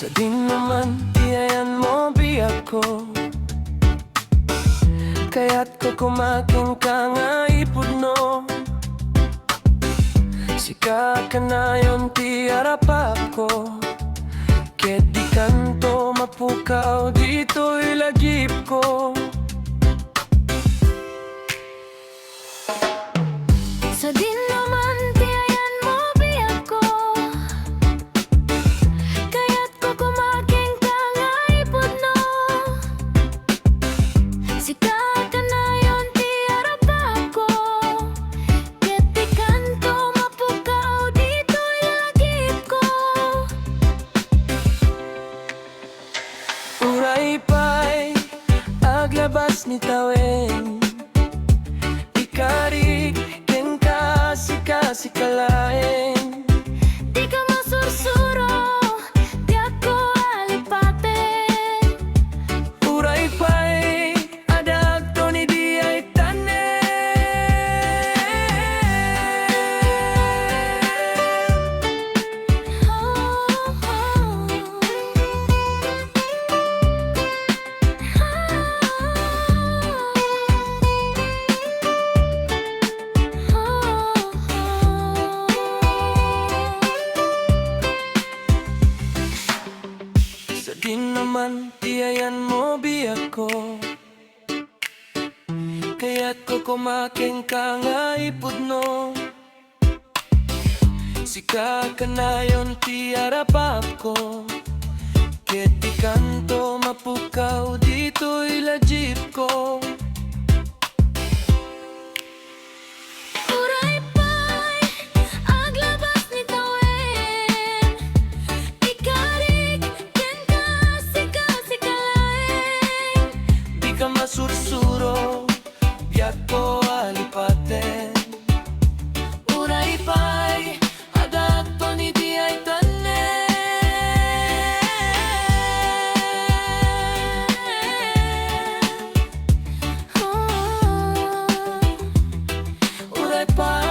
Sa di naman tiyayan mo biyak ko, kaya't ko kumaking ka nga ipudno. Sika ka na yon ti arapap ko, ket di kanto mapukaw dito ilagip ko. Sa di naman tiyayan mo biyak ko, kaya't ko kumaking ka nga ipudno. Sika ka na yon ti arapap ko, ket di kanto mapukaw dito ilagip ko. Uray pa'y aglabas ni taweng, ikarig ken ka sika laeng. Di ka masursuro, di ako alipaten. Uray pa'y adagto ni di ay tanen. Sa di naman tiyayan mo biyak ko, kaya't ko kumaking ka nga ipudno. Sika ka na yon ti arapap ko, ket di kanto mapukaw dito ilagip ko. Uray pa'y aglabas ni tawen, ikarig ken ka sika laeng. Di ka masursuro, biyak ko alipaten. Uray pa'y adagto ni di ay tanen. Uray pa'y